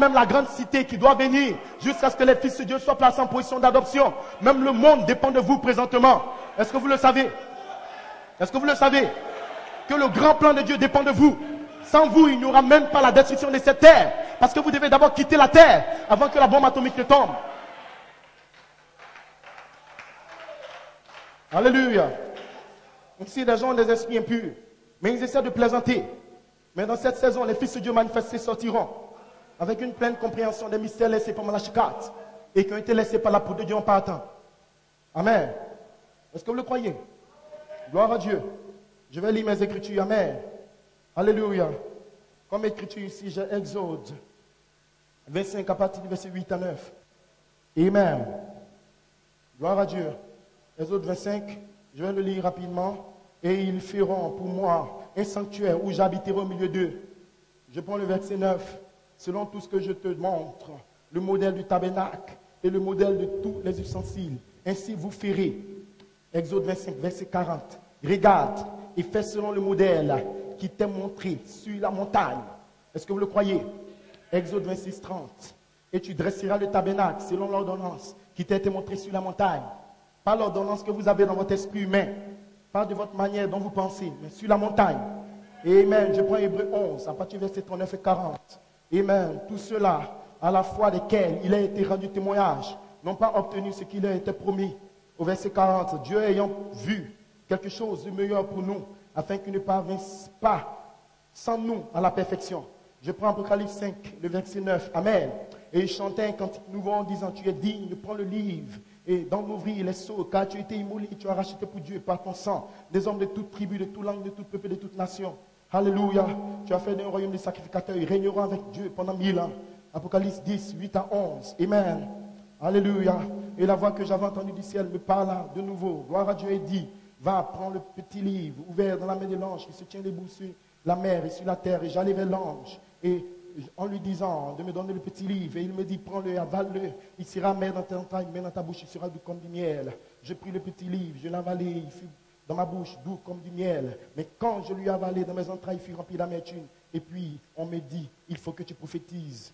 même la grande cité qui doit venir jusqu'à ce que les fils de Dieu soient placés en position d'adoption. Même le monde dépend de vous présentement. Est-ce que vous le savez? Est-ce que vous le savez? Que le grand plan de Dieu dépend de vous. Sans vous, il n'y aura même pas la destruction de cette terre. Parce que vous devez d'abord quitter la terre avant que la bombe atomique ne tombe. Alléluia. Ici, les gens ont des esprits impurs. Mais ils essaient de plaisanter. Mais dans cette saison, les fils de Dieu manifestés sortiront avec une pleine compréhension des mystères laissés par Malachie 4 et qui ont été laissés par la poudre de Dieu en partant. Amen. Est-ce que vous le croyez? Gloire à Dieu. Je vais lire mes écritures. Amen. Alléluia. Comme écriture ici, j'ai Exode 25 à partir du verset 8 à 9. Amen. Gloire à Dieu. Exode 25, je vais le lire rapidement. Et ils feront pour moi un sanctuaire où j'habiterai au milieu d'eux. Je prends le verset 9. Selon tout ce que je te montre, le modèle du tabernacle et le modèle de tous les ustensiles. Ainsi vous ferez. Exode 25, verset 40. Regarde et fais selon le modèle qui t'est montré sur la montagne. Est-ce que vous le croyez? Exode 26, 30. Et tu dresseras le tabernacle selon l'ordonnance qui t'a été montrée sur la montagne. Pas l'ordonnance que vous avez dans votre esprit humain. Pas de votre manière dont vous pensez, mais sur la montagne. Amen. Je prends Hébreux 11, à partir du verset 39 et 40. Amen. Tout cela, à la fois desquels il a été rendu témoignage, n'ont pas obtenu ce qui leur était promis. Au verset 40, Dieu ayant vu quelque chose de meilleur pour nous, afin qu'il ne parvinsse pas sans nous à la perfection. Je prends Apocalypse 5, le verset 9. Amen. Et il chantait un cantique nouveau en disant, tu es digne de prendre le livre et d'en ouvrir les sceaux, car tu as été immolé, tu as racheté pour Dieu par ton sang des hommes de toute tribu, de toute langue, de tout peuple, de toute nation. Alléluia. Tu as fait d'un royaume de sacrificateurs, ils régneront avec Dieu pendant 1000 ans. Apocalypse 10, 8 à 11. Amen. Alléluia. Et la voix que j'avais entendue du ciel me parla de nouveau. Gloire à Dieu et dit, va, prends le petit livre ouvert dans la main de l'ange qui se tient debout sur la mer et sur la terre. Et j'allai vers l'ange et en lui disant de me donner le petit livre. Et il me dit, prends-le, avale-le. Il sera mer dans tes entrailles, mer dans ta bouche, il sera doux comme du miel. Je pris le petit livre, je l'avalai, il fut dans ma bouche doux comme du miel. Mais quand je lui avalai dans mes entrailles, il fut rempli d'amertume. Et puis on me dit, il faut que tu prophétises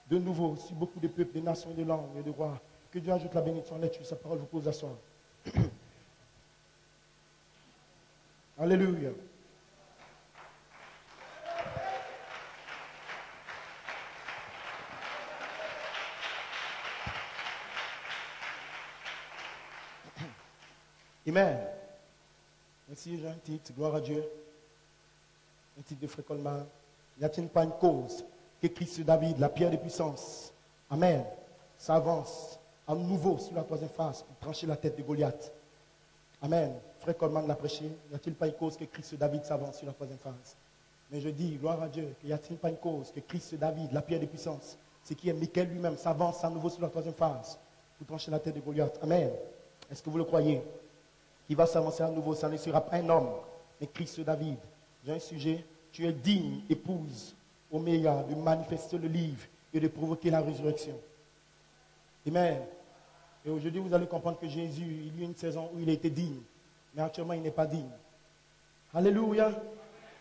de nouveau sur beaucoup de peuples, de nations, de langues et de rois. Que Dieu ajoute la bénédiction là-dessus. Sa parole vous pose à soi. Alléluia. Amen. Ici, j'ai un titre, gloire à Dieu. Un titre de Frère Coleman. N'y a-t-il pas une cause qu'écrit sur David, la pierre de puissance? Amen. Ça avance à nouveau sur la troisième phase pour trancher la tête de Goliath. Amen. Frère Coleman l'a prêché. N'y a-t-il pas une cause que Christ David s'avance sur la troisième phase? Mais je dis, gloire à Dieu, qu'il n'y a-t-il pas une cause que Christ David, la pierre de puissance, c'est qui est Michael lui-même, s'avance à nouveau sur la troisième phase pour trancher la tête de Goliath. Amen. Est-ce que vous le croyez? Qui va s'avancer à nouveau, ça ne sera pas un homme, mais Christ David. J'ai un sujet, tu es digne, épouse, Oméga, de manifester le livre et de provoquer la résurrection. Amen. Et aujourd'hui, vous allez comprendre que Jésus, il y a eu une saison où il était digne, mais actuellement, il n'est pas digne. Alléluia.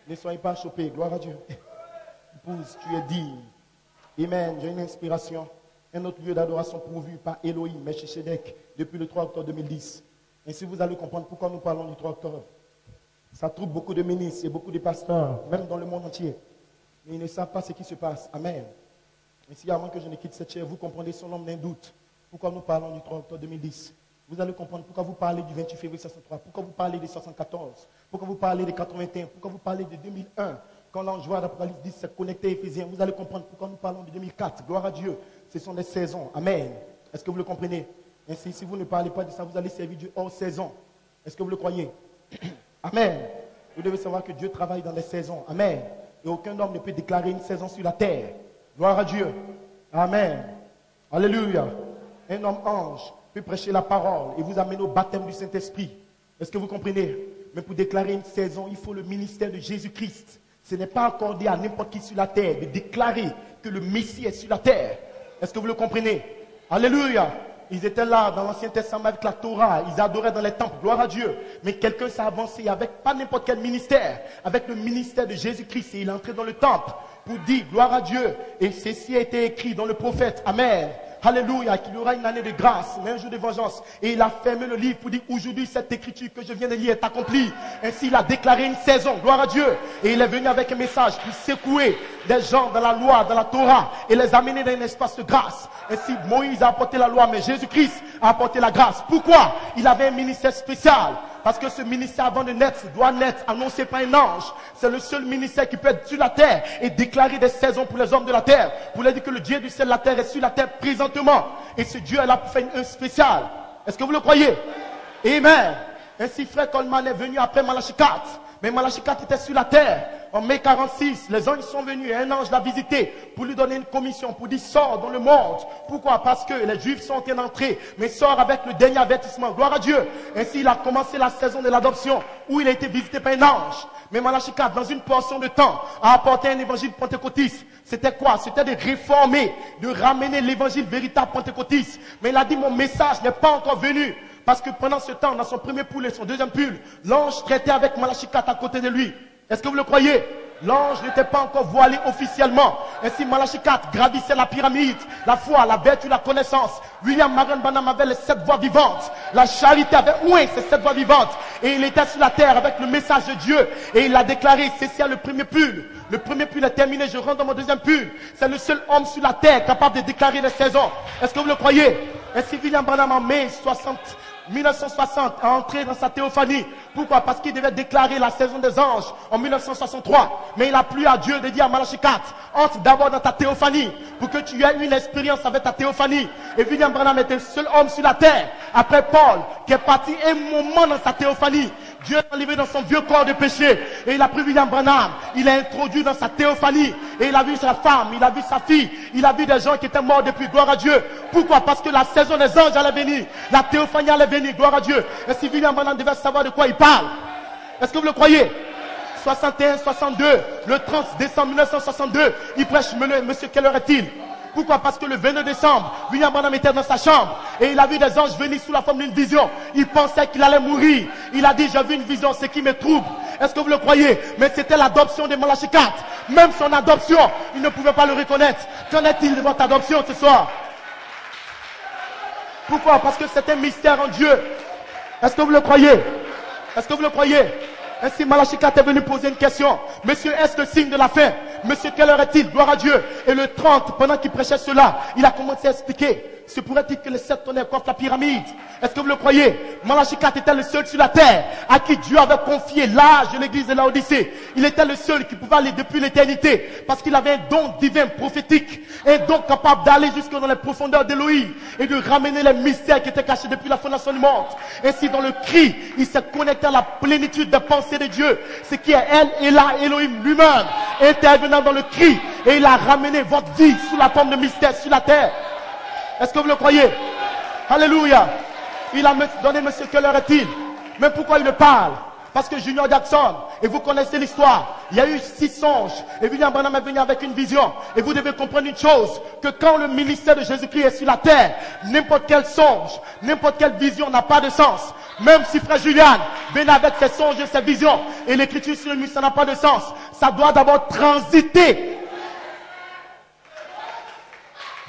Ne soyez pas chopés, gloire à Dieu. Épouse, tu es digne. Amen. J'ai une inspiration. Un autre lieu d'adoration pourvu par Elohim, Melchizedek, depuis le 3 octobre 2010. Ainsi, vous allez comprendre pourquoi nous parlons du 3 octobre. Ça trouble beaucoup de ministres et beaucoup de pasteurs, même dans le monde entier. Mais ils ne savent pas ce qui se passe. Amen. Ainsi, avant que je ne quitte cette chair, vous comprenez sans l'homme d'un doute pourquoi nous parlons du 3 octobre 2010. Vous allez comprendre pourquoi vous parlez du 28 février 63, pourquoi vous parlez de 74, pourquoi vous parlez de 81, pourquoi vous parlez de 2001. Quand l'ange voit l'Apocalypse 10 s'est connecté à Éphésiens, vous allez comprendre pourquoi nous parlons de 2004. Gloire à Dieu. Ce sont des saisons. Amen. Est-ce que vous le comprenez? Ainsi, si vous ne parlez pas de ça, vous allez servir Dieu hors saison. Est-ce que vous le croyez? Amen. Vous devez savoir que Dieu travaille dans les saisons. Amen. Et aucun homme ne peut déclarer une saison sur la terre. Gloire à Dieu. Amen. Alléluia. Un homme ange peut prêcher la parole et vous amener au baptême du Saint-Esprit. Est-ce que vous comprenez? Mais pour déclarer une saison, il faut le ministère de Jésus-Christ. Ce n'est pas accordé à n'importe qui sur la terre de déclarer que le Messie est sur la terre. Est-ce que vous le comprenez? Alléluia. Ils étaient là dans l'Ancien Testament avec la Torah. Ils adoraient dans les temples. Gloire à Dieu. Mais quelqu'un s'est avancé avec pas n'importe quel ministère. Avec le ministère de Jésus-Christ. Et il est entré dans le temple. pour dire gloire à Dieu. Et ceci a été écrit dans le prophète. Amen. Alléluia, qu'il y aura une année de grâce, mais un jour de vengeance. Et il a fermé le livre pour dire aujourd'hui cette écriture que je viens de lire est accomplie. Ainsi il a déclaré une saison, gloire à Dieu. Et il est venu avec un message pour secouer des gens dans la loi, dans la Torah, et les amener dans un espace de grâce. Ainsi Moïse a apporté la loi, mais Jésus-Christ a apporté la grâce. Pourquoi? Il avait un ministère spécial. Parce que ce ministère avant de naître doit naître annoncé par un ange. C'est le seul ministère qui peut être sur la terre et déclarer des saisons pour les hommes de la terre. Pour leur dire que le Dieu du ciel de la terre est sur la terre présentement. Et ce Dieu est là pour faire un spécial. Est-ce que vous le croyez? Amen. Ainsi frère Coleman est venu après Malachi 4. Mais Malachi 4 était sur la terre. En mai 46, les anges sont venus et un ange l'a visité pour lui donner une commission, pour dire sors dans le monde. Pourquoi? Parce que les Juifs sont en train d'entrer, mais sort avec le dernier avertissement. Gloire à Dieu. Ainsi il a commencé la saison de l'adoption où il a été visité par un ange. Mais Malachi 4, dans une portion de temps, a apporté un évangile pentecôtiste. C'était quoi? C'était de réformer, de ramener l'évangile véritable pentecôtiste. Mais il a dit mon message n'est pas encore venu. Parce que pendant ce temps, dans son premier pull et son deuxième pull, l'ange traitait avec Malachi 4 à côté de lui. Est-ce que vous le croyez? L'ange n'était pas encore voilé officiellement. Ainsi Malachi 4 gravissait la pyramide, la foi, la vertu, la connaissance. William Marion Branham avait les 7 voix vivantes. La charité avait oué ces 7 voix vivantes. Et il était sur la terre avec le message de Dieu. Et il a déclaré, c'est ça le premier pull. Le premier pull est terminé, je rentre dans mon deuxième pull. C'est le seul homme sur la terre capable de déclarer les saisons. Est-ce que vous le croyez? Ainsi William Branham en mai 1960 a entré dans sa théophanie. Pourquoi? Parce qu'il devait déclarer la saison des anges en 1963. Mais il a plu à Dieu de dire à Malachi 4, entre d'abord dans ta théophanie pour que tu aies une expérience avec ta théophanie. Et William Branham était le seul homme sur la terre, après Paul, qui est parti un moment dans sa théophanie. Dieu l'a enlevé dans son vieux corps de péché. Et il a pris William Branham, il l'a introduit dans sa théophanie. Et il a vu sa femme, il a vu sa fille, il a vu des gens qui étaient morts depuis, gloire à Dieu. Pourquoi? Parce que la saison des anges allait venir, la théophanie allait venir, gloire à Dieu. Et si William Branham devait savoir de quoi il parle, est-ce que vous le croyez? 61, 62, le 30 décembre 1962, il prêche, monsieur, quelle heure est-il? Pourquoi? Parce que le 22 décembre, William Branham était dans sa chambre et il a vu des anges venir sous la forme d'une vision. Il pensait qu'il allait mourir. Il a dit, j'ai vu une vision, ce qui me trouble. Est-ce que vous le croyez? Mais c'était l'adoption de Malachi 4. Même son adoption, il ne pouvait pas le reconnaître. Qu'en est-il de votre adoption ce soir? Pourquoi? Parce que c'est un mystère en Dieu. Est-ce que vous le croyez? Est-ce que vous le croyez? Ainsi Malachi 4 est venu poser une question. Monsieur, est-ce le signe de la fin? Monsieur, quelle heure est-il? Gloire à Dieu. Et le 30, pendant qu'il prêchait cela, il a commencé à expliquer. Se pourrait-il que les 7 tonnerres coffrent la pyramide? Est-ce que vous le croyez? Malachi 4 était le seul sur la terre à qui Dieu avait confié l'âge de l'église de Laodicée. Il était le seul qui pouvait aller depuis l'éternité parce qu'il avait un don divin prophétique, un don capable d'aller jusque dans les profondeurs d'Élohim et de ramener les mystères qui étaient cachés depuis la fondation du monde. Ainsi dans le cri, il s'est connecté à la plénitude des pensées de Dieu, ce qui est elle et là Elohim lui-même, intervenant dans le cri, et il a ramené votre vie sous la forme de mystère sur la terre. Est-ce que vous le croyez? Alléluia. Il a donné, monsieur, quelle heure est-il? Mais pourquoi il le parle? Parce que Junior Jackson, et vous connaissez l'histoire, il y a eu 6 songes, et William Branham est venu avec une vision. Et vous devez comprendre une chose, que quand le ministère de Jésus-Christ est sur la terre, n'importe quel songe, n'importe quelle vision n'a pas de sens. Même si frère Julian venait avec ses songes et ses visions, et l'écriture sur lui, ça n'a pas de sens. Ça doit d'abord transiter.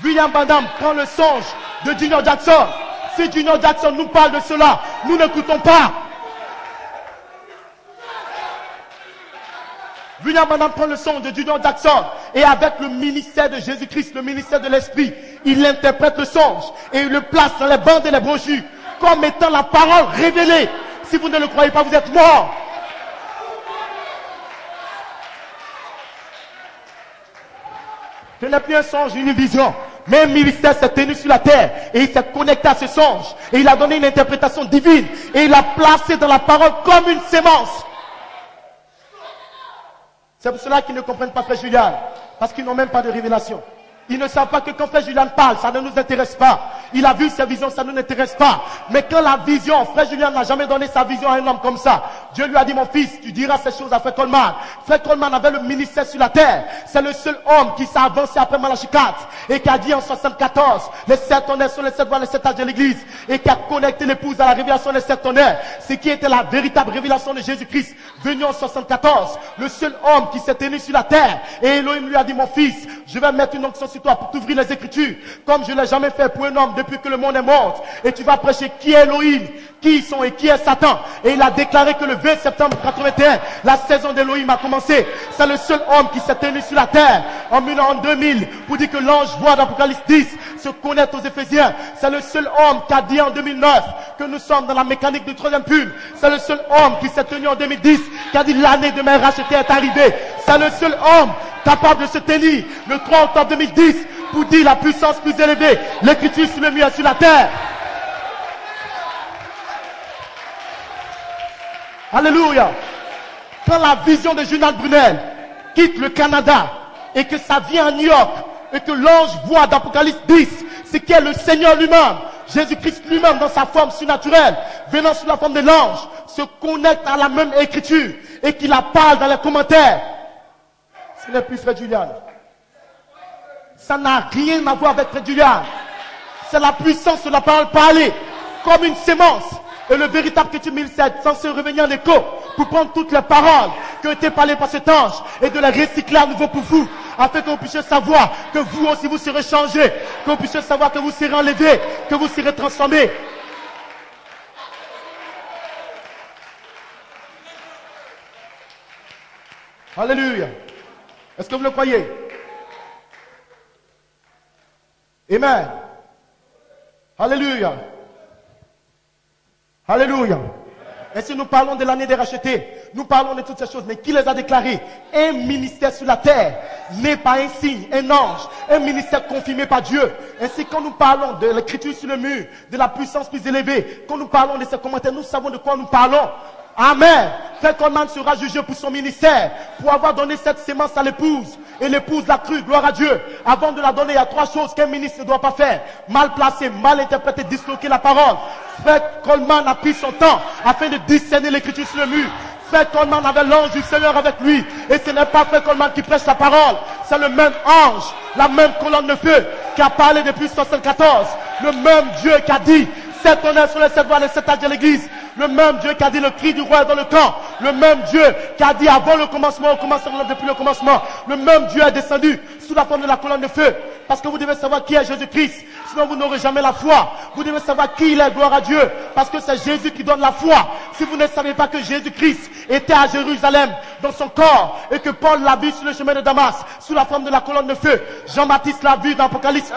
William Branham prend le songe de Junior Jackson. Si Junior Jackson nous parle de cela, nous n'écoutons pas. William Branham prend le songe de Junior Jackson et avec le ministère de Jésus-Christ, le ministère de l'Esprit, il interprète le songe et il le place dans les bandes et les brochures comme étant la parole révélée. Si vous ne le croyez pas, vous êtes mort. Ce n'est plus un songe, une vision. Mais un ministère s'est tenu sur la terre et il s'est connecté à ce songe. Et il a donné une interprétation divine et il l'a placé dans la parole comme une sémence. C'est pour cela qu'ils ne comprennent pas frère Julian. Parce qu'ils n'ont même pas de révélation. Ils ne savent pas que quand Frère Julian parle, ça ne nous intéresse pas. Il a vu ses visions, ça ne nous intéresse pas. Mais quand la vision, Frère Julian n'a jamais donné sa vision à un homme comme ça. Dieu lui a dit, mon fils, tu diras ces choses à Frère Coleman. Frère Coleman avait le ministère sur la terre. C'est le seul homme qui s'est avancé après Malachie 4 et qui a dit en 74, les 7 tonnerres sont les 7 voies, les 7 âges de l'église, et qui a connecté l'épouse à la révélation des 7 tonnerres. Ce qui était la véritable révélation de Jésus-Christ venu en 74. Le seul homme qui s'est tenu sur la terre. Et Elohim lui a dit, mon fils, je vais mettre une onction sur toi pour t'ouvrir les Écritures, comme je ne l'ai jamais fait pour un homme depuis que le monde est mort. Et tu vas prêcher qui est Elohim, qui ils sont et qui est Satan. Et il a déclaré que le 20 septembre 81, la saison d'Elohim a commencé. C'est le seul homme qui s'est tenu sur la terre en 2000 pour dire que l'ange voit dans Apocalypse 10 se connaître aux Éphésiens. C'est le seul homme qui a dit en 2009 que nous sommes dans la mécanique du troisième pull. C'est le seul homme qui s'est tenu en 2010 qui a dit l'année de mes rachetés est arrivée. C'est le seul homme capable de se tenir le 3 octobre 2010 pour dire la puissance plus élevée. L'écriture sur le mur et sur la terre. Alléluia. Quand la vision de Junal Brunel quitte le Canada et que ça vient à New York et que l'ange voit d'Apocalypse 10 ce qui est le Seigneur lui-même, Jésus-Christ lui-même dans sa forme surnaturelle, venant sous la forme de l'ange, se connecte à la même écriture et qu'il la parle dans les commentaires. Ce n'est plus Frère Julian. Ça n'a rien à voir avec Frère Julian. C'est la puissance de la parole parlée, comme une sémence. Et le véritable écriture 1007, censé revenir en écho, pour prendre toutes les paroles qui ont été parlées par cet ange et de les recycler à nouveau pour vous, afin que vous puissiez savoir que vous aussi vous serez changés, que vous puissiez savoir que vous serez enlevés, que vous serez transformés. Alléluia. Est-ce que vous le croyez? Amen. Alléluia. Alléluia. Et si nous parlons de l'année des rachetés, nous parlons de toutes ces choses, mais qui les a déclarées? Un ministère sur la terre n'est pas un signe, un ange, un ministère confirmé par Dieu. Ainsi, quand nous parlons de l'écriture sur le mur, de la puissance plus élevée, quand nous parlons de ces commentaires, nous savons de quoi nous parlons. Amen. Frère Coleman sera jugé pour son ministère, pour avoir donné cette sémence à l'épouse. Et l'épouse l'a cru, gloire à Dieu. Avant de la donner, il y a 3 choses qu'un ministre ne doit pas faire. Mal placé, mal interprété, disloquer la parole. Frère Coleman a pris son temps afin de discerner l'écriture sur le mur. Frère Coleman avait l'ange du Seigneur avec lui. Et ce n'est pas Frère Coleman qui prêche la parole. C'est le même ange, la même colonne de feu qui a parlé depuis 1974. Le même Dieu qui a dit 7 honneurs sur les 7 voies, les 7 âges de l'église. Le même Dieu qui a dit le cri du roi est dans le camp. Le même Dieu qui a dit avant le commencement, au commencement, depuis le commencement. Le même Dieu est descendu sous la forme de la colonne de feu. Parce que vous devez savoir qui est Jésus-Christ. Sinon vous n'aurez jamais la foi. Vous devez savoir qui il est, gloire à Dieu. Parce que c'est Jésus qui donne la foi. Si vous ne savez pas que Jésus-Christ était à Jérusalem dans son corps et que Paul l'a vu sur le chemin de Damas sous la forme de la colonne de feu. Jean-Baptiste l'a vu dans Apocalypse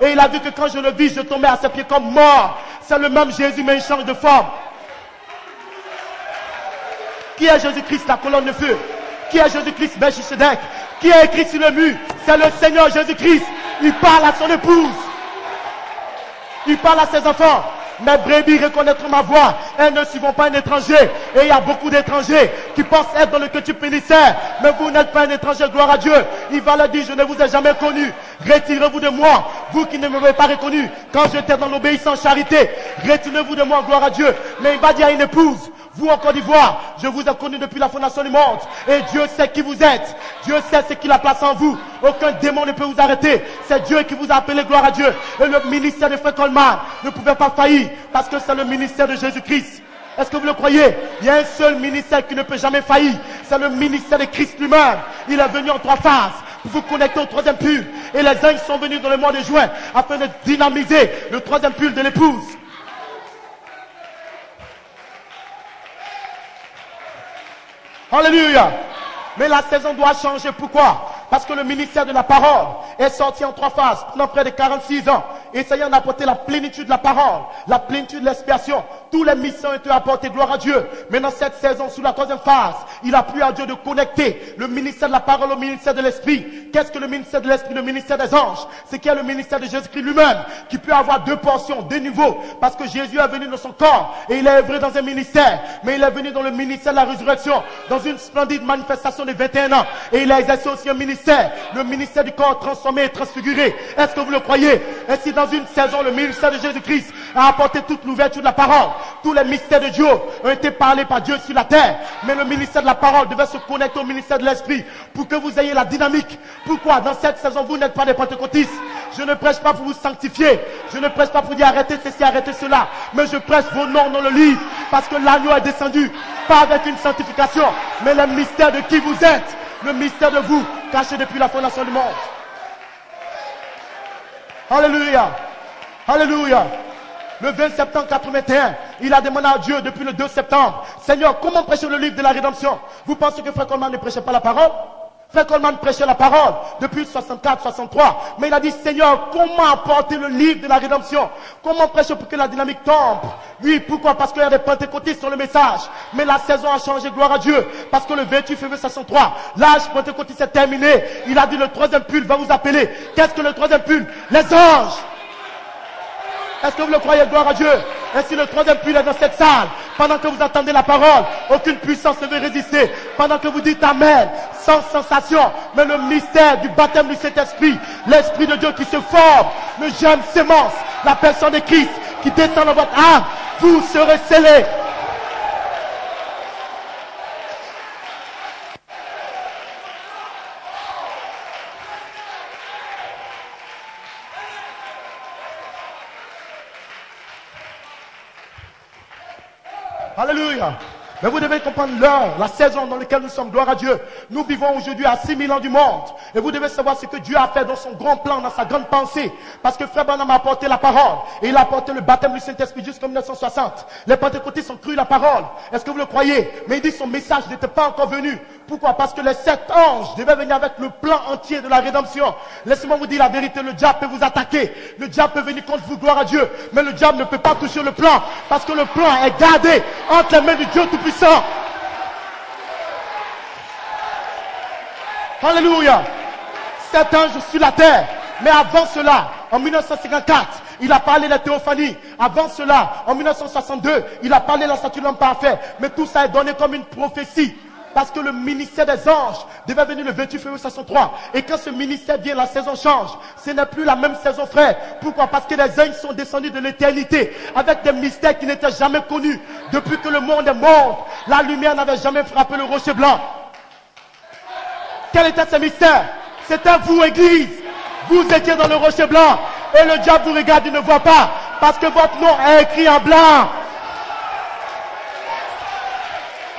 1 et il a vu que quand je le vis, je tombais à ses pieds comme mort. C'est le même Jésus mais il change de forme. Qui est Jésus-Christ, la colonne de feu? Qui est Jésus-Christ, Melchisedec? Qui est écrit sur le mur? C'est le Seigneur Jésus-Christ. Il parle à son épouse. Il parle à ses enfants. Mes brebis reconnaîtront ma voix. Elles ne suivront pas un étranger. Et il y a beaucoup d'étrangers qui pensent être dans le culture ministère. Mais vous n'êtes pas un étranger, gloire à Dieu. Il va leur dire, je ne vous ai jamais connu. Retirez-vous de moi, vous qui ne m'avez pas reconnu. Quand j'étais dans l'obéissance charité, retirez-vous de moi, gloire à Dieu. Mais il va dire à une épouse, vous en Côte d'Ivoire, je vous ai connu depuis la fondation du monde. Et Dieu sait qui vous êtes. Dieu sait ce qu'il a placé en vous. Aucun démon ne peut vous arrêter. C'est Dieu qui vous a appelé, gloire à Dieu. Et le ministère de Frère Coleman ne pouvait pas faillir parce que c'est le ministère de Jésus-Christ. Est-ce que vous le croyez? Il y a un seul ministère qui ne peut jamais faillir. C'est le ministère de Christ lui-même. Il est venu en 3 phases pour vous connecter au 3e pull. Et les anges sont venus dans le mois de juin afin de dynamiser le 3e pull de l'épouse. Alléluia. Mais la saison doit changer. Pourquoi? Parce que le ministère de la parole est sorti en 3 phases pendant près de 46 ans. Et le Seigneur a apporté la plénitude de la parole, la plénitude de l'expiation. Tous les missions ont été apportées, gloire à Dieu. Mais dans cette saison, sous la troisième phase, il a plu à Dieu de connecter le ministère de la parole au ministère de l'Esprit. Qu'est-ce que le ministère de l'Esprit? Le ministère des anges. C'est qu'il y a le ministère de Jésus-Christ lui-même, qui peut avoir deux portions, deux niveaux. Parce que Jésus est venu dans son corps et il est œuvré dans un ministère. Mais il est venu dans le ministère de la résurrection, dans une splendide manifestation de 21 ans. Et il a exercé aussi un ministère, le ministère du corps transformé et transfiguré. Est-ce que vous le croyez? Ainsi, dans une saison, le ministère de Jésus-Christ a apporté toute l'ouverture de la parole. Tous les mystères de Dieu ont été parlés par Dieu sur la terre. Mais le ministère de la parole devait se connecter au ministère de l'Esprit pour que vous ayez la dynamique. Pourquoi? Dans cette saison, vous n'êtes pas des pentecôtistes. Je ne prêche pas pour vous sanctifier. Je ne prêche pas pour dire arrêtez ceci, arrêtez cela. Mais je prêche vos noms dans le livre. Parce que l'agneau est descendu. Pas avec une sanctification, mais le mystère de qui vous êtes. Le mystère de vous, caché depuis la fondation du monde. Alléluia. Alléluia. Le 20 septembre 81, il a demandé à Dieu depuis le 2 septembre, Seigneur, comment prêcher le livre de la rédemption? Vous pensez que Frère Coleman ne prêchait pas la parole? Frère Coleman prêchait la parole depuis 64, 63. Mais il a dit, Seigneur, comment apporter le livre de la rédemption? Comment prêcher pour que la dynamique tombe? Oui, pourquoi? Parce qu'il y a des pentecôtistes sur le message. Mais la saison a changé, gloire à Dieu. Parce que le 28 février 63, l'âge pentecôtiste est terminé. Il a dit, le troisième pull va vous appeler. Qu'est-ce que le troisième pull? Les anges. Est-ce que vous le croyez, gloire à Dieu? Ainsi le troisième puits est dans cette salle. Pendant que vous entendez la parole, aucune puissance ne veut résister. Pendant que vous dites Amen, sans sensation, mais le mystère du baptême du Saint-Esprit, l'Esprit de Dieu qui se forme, le germe sémence, la personne de Christ qui descend dans votre âme, vous serez scellés. Alléluia. Mais vous devez comprendre l'heure, la saison dans laquelle nous sommes, gloire à Dieu. Nous vivons aujourd'hui à 6000 ans du monde. Et vous devez savoir ce que Dieu a fait dans son grand plan, dans sa grande pensée. Parce que Frère Branham a apporté la parole. Et il a apporté le baptême du Saint-Esprit jusqu'en 1960. Les pentecôtistes ont cru la parole. Est-ce que vous le croyez? Mais il dit que son message n'était pas encore venu. Pourquoi? Parce que les 7 anges devaient venir avec le plan entier de la rédemption. Laissez-moi vous dire la vérité, le diable peut vous attaquer. Le diable peut venir contre vous, gloire à Dieu. Mais le diable ne peut pas toucher le plan. Parce que le plan est gardé entre les mains du Dieu Tout-Puissant. Alléluia. 7 anges sur la terre. Mais avant cela, en 1954, il a parlé de la théophanie. Avant cela, en 1962, il a parlé de la statue de l'homme parfait. Mais tout ça est donné comme une prophétie. Parce que le ministère des anges devait venir le 28 février 1963. Et quand ce ministère vient, la saison change. Ce n'est plus la même saison, frère. Pourquoi? Parce que les anges sont descendus de l'éternité avec des mystères qui n'étaient jamais connus. Depuis que le monde est mort, la lumière n'avait jamais frappé le rocher blanc. Quel était ce mystère? C'était vous, Église. Vous étiez dans le rocher blanc. Et le diable vous regarde, il ne voit pas. Parce que votre nom est écrit en blanc.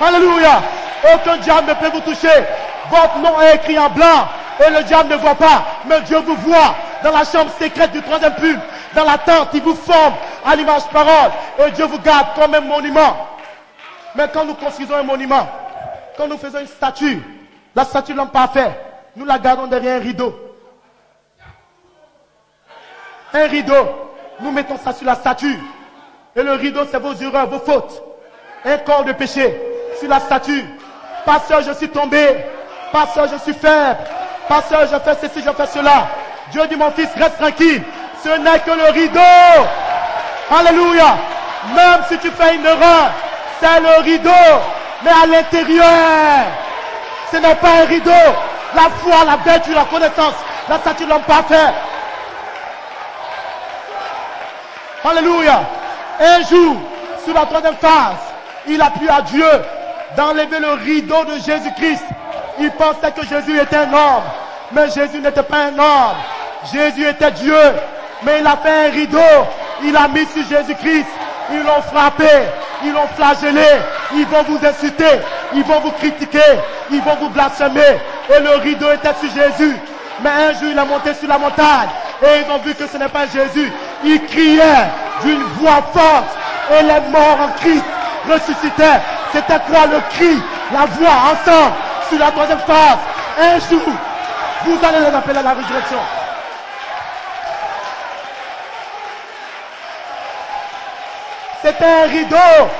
Alléluia. Aucun diable ne peut vous toucher. Votre nom est écrit en blanc. Et le diable ne voit pas. Mais Dieu vous voit dans la chambre secrète du troisième pull. Dans la tente, il vous forme à l'image parole. Et Dieu vous garde comme un monument. Mais quand nous construisons un monument, quand nous faisons une statue, la statue de l'homme parfait, nous la gardons derrière un rideau. Un rideau. Nous mettons ça sur la statue. Et le rideau, c'est vos erreurs, vos fautes. Un corps de péché sur la statue. Pasteur, je suis tombé. Pasteur, je suis faible. Pasteur, je fais ceci, je fais cela. Dieu dit, mon fils, reste tranquille. Ce n'est que le rideau. Alléluia. Même si tu fais une erreur, c'est le rideau. Mais à l'intérieur, ce n'est pas un rideau. La foi, la vertu, la connaissance, la statue de l'homme parfait. Alléluia. Un jour, sur la troisième phase, il a plu à Dieu d'enlever le rideau de Jésus-Christ. Il pensait que Jésus était un homme. Mais Jésus n'était pas un homme. Jésus était Dieu. Mais il a fait un rideau. Il a mis sur Jésus-Christ. Ils l'ont frappé. Ils l'ont flagellé. Ils vont vous insulter. Ils vont vous critiquer. Ils vont vous blasphémer. Et le rideau était sur Jésus. Mais un jour, il est monté sur la montagne. Et ils ont vu que ce n'est pas Jésus. Il criait d'une voix forte. Et les morts en Christ ressuscitaient. C'était quoi le cri? La voix ensemble. Sur la troisième phase. Un jour, vous allez les appeler à la résurrection. C'était un rideau.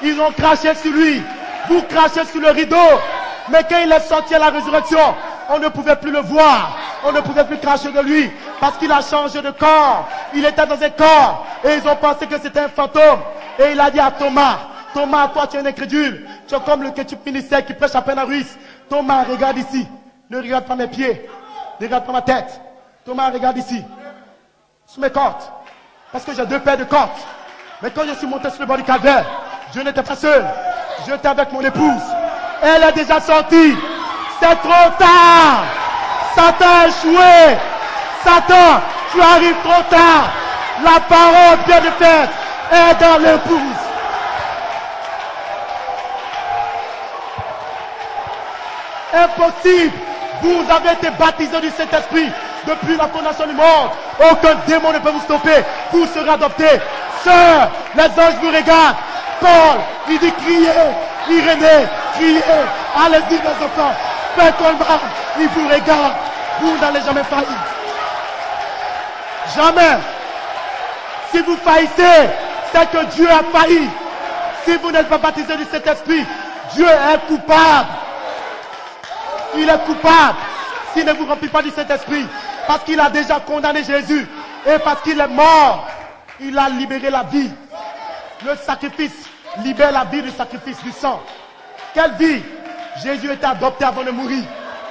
Ils ont craché sur lui. Vous crachez sur le rideau. Mais quand il est sorti à la résurrection, on ne pouvait plus le voir. On ne pouvait plus cracher de lui. Parce qu'il a changé de corps. Il était dans un corps. Et ils ont pensé que c'était un fantôme. Et il a dit à Thomas, Thomas, toi tu es un incrédule. Tu es comme le ketchup ministère qui prêche à peine à Ruisse. Thomas, regarde ici. Ne regarde pas mes pieds. Ne regarde pas ma tête. Thomas, regarde ici. Sous mes cordes. Parce que j'ai 2 paires de cordes. Mais quand je suis monté sur le bord du calvaire, je n'étais pas seul. J'étais avec mon épouse. Elle est déjà sortie. C'est trop tard. Satan a échoué. Satan, tu arrives trop tard. La parole bien de faite est dans l'épouse. Impossible. Vous avez été baptisé du Saint-Esprit depuis la fondation du monde. Aucun démon ne peut vous stopper. Vous serez adoptés. Sœurs, les anges vous regardent. Paul, il dit criez. Irénée, criez. Allez-y les enfants. Faites combat. Il vous regarde. Vous n'allez jamais faillir. Jamais. Si vous faillissez, c'est que Dieu a failli. Si vous n'êtes pas baptisé du Saint-Esprit, Dieu est coupable. Il est coupable s'il ne vous remplit pas du Saint-Esprit. Parce qu'il a déjà condamné Jésus. Et parce qu'il est mort, il a libéré la vie. Le sacrifice libère la vie du sacrifice du sang. Quelle vie? Jésus était adopté avant de mourir.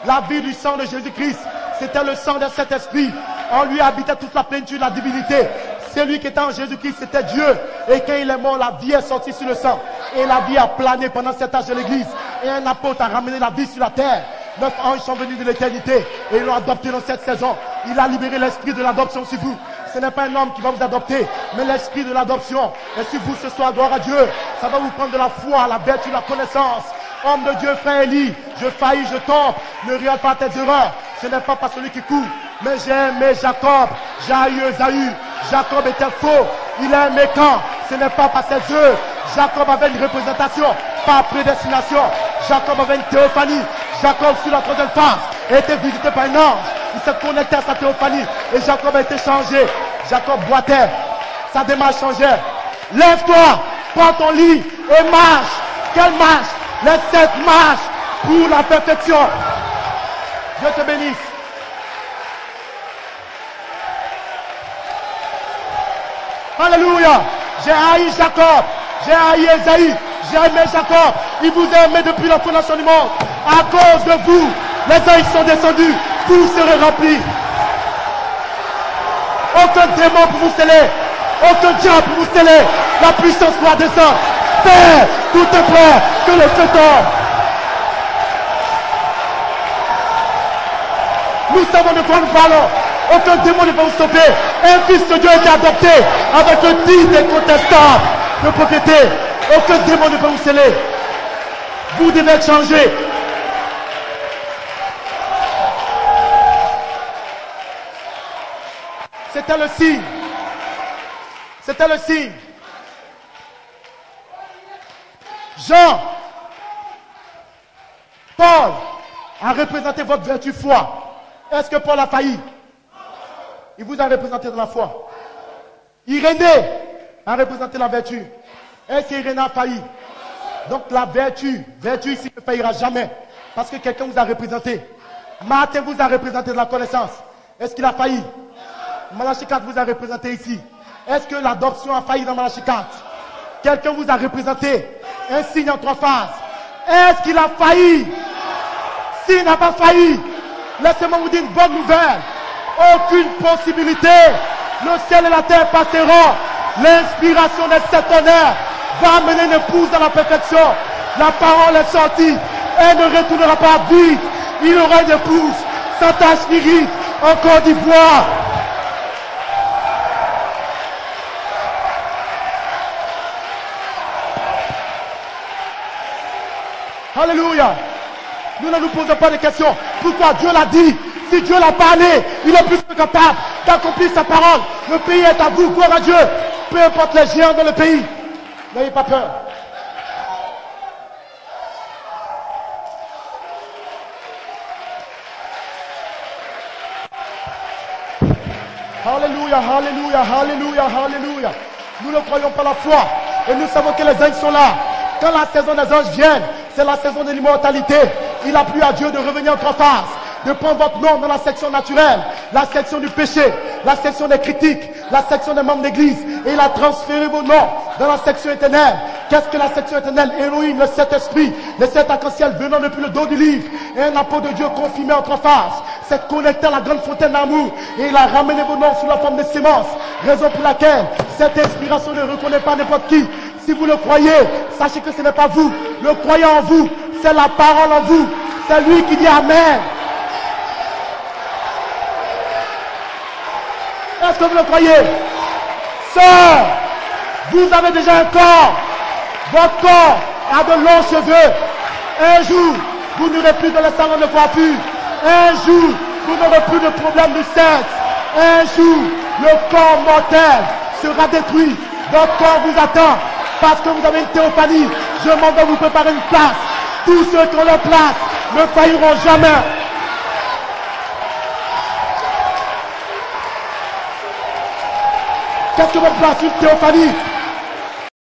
La vie du sang de Jésus-Christ, c'était le sang de Saint-Esprit. En lui habitait toute la plénitude de la divinité. Celui qui était en Jésus-Christ, c'était Dieu. Et quand il est mort, la vie est sortie sur le sang. Et la vie a plané pendant cet âge de l'église. Et un apôtre a ramené la vie sur la terre. 9 anges sont venus de l'éternité et ils l'ont adopté dans cette saison. Il a libéré l'esprit de l'adoption sur vous. Ce n'est pas un homme qui va vous adopter, mais l'esprit de l'adoption. Et sur vous ce soir, gloire à Dieu, ça va vous prendre de la foi, la vertu, la connaissance. Homme de Dieu, frère Élie, je faillis, je tombe. Ne regarde pas tes erreurs. Ce n'est pas par celui qui court. Mais j'ai aimé Jacob, j'ai haï Esaü. Jacob était faux, il a aimé quand? Ce n'est pas par ses œuvres. Jacob avait une représentation, pas prédestination. Jacob avait une théophanie. Jacob, sur la troisième phase, a été visité par un ange. Il s'est connecté à sa théophanie. Et Jacob a été changé. Jacob boitait. Sa démarche changeait. Lève-toi, prends ton lit et marche. Quelle marche? Les 7 marches pour la perfection. Dieu te bénisse. Alléluia. J'ai haï Jacob. J'ai haï Esaü. J'ai aimé Jacob. Il vous a aimé depuis la fondation du monde. À cause de vous, les anges sont descendus. Vous serez remplis. Aucun démon pour vous sceller. Aucun diable pour vous sceller. La puissance doit descendre. Père, tout est prêt. Que le feu tombe. Nous savons de quoi nous parlons. Aucun démon ne peut vous stopper. Un fils de Dieu a été adopté avec le titre incontestable de propriété. Aucun démon ne peut vous sceller. Vous devez être changé. C'était le signe. C'était le signe. Jean, Paul a représenté votre vertu foi. Est-ce que Paul a failli? Il vous a représenté dans la foi. Irénée a représenté la vertu. Est-ce qu'Irénée a failli? Donc la vertu ici ne faillira jamais. Parce que quelqu'un vous a représenté. Martin vous a représenté de la connaissance. Est-ce qu'il a failli? Malachie 4 vous a représenté ici. Est-ce que l'adoption a failli dans Malachie 4? Quelqu'un vous a représenté. Un signe en 3 phases. Est-ce qu'il a failli? S'il n'a pas failli, laissez-moi vous dire une bonne nouvelle. Aucune possibilité. Le ciel et la terre passeront. L'inspiration des 7 honneurs va amener une épouse dans la perfection. La parole est sortie. Elle ne retournera pas vide. Il aura une épouse sans tache ni ride en Côte d'Ivoire. Alléluia. Nous ne nous posons pas de questions. Pourquoi Dieu l'a dit? Si Dieu l'a parlé, il est plus que capable d'accomplir sa parole. Le pays est à vous, gloire à Dieu. Peu importe les géants dans le pays. N'ayez pas peur. Alléluia, alléluia, alléluia, alléluia. Nous ne croyons pas la foi. Et nous savons que les anges sont là. Quand la saison des anges vient, c'est la saison de l'immortalité. Il a plu à Dieu de revenir en trois phases, de prendre votre nom dans la section naturelle, la section du péché, la section des critiques, la section des membres d'église. Et il a transféré vos noms dans la section éternelle. Qu'est-ce que la section éternelle? Elohim, le Saint-Esprit, le Saint-Arc-en-Ciel venant depuis le dos du livre. Et un apôtre de Dieu confirmé en trois phases. C'est connecté à la grande fontaine d'amour. Et il a ramené vos noms sous la forme de sémences. Raison pour laquelle cette inspiration ne reconnaît pas n'importe qui. Si vous le croyez, sachez que ce n'est pas vous. Le croyant en vous, c'est la parole en vous. C'est lui qui dit Amen. Est-ce que vous le croyez? Sœur, vous avez déjà un corps. Votre corps a de longs cheveux. Un jour, vous n'aurez plus de le salon de coiffure. Un jour, vous n'aurez plus de problème de sexe. Un jour, le corps mortel sera détruit. Votre corps vous attend parce que vous avez une théophanie. Je demande de vous préparer une place. Tous ceux qui ont leur place ne failliront jamais. Qu'est-ce que votre place? Une théophanie.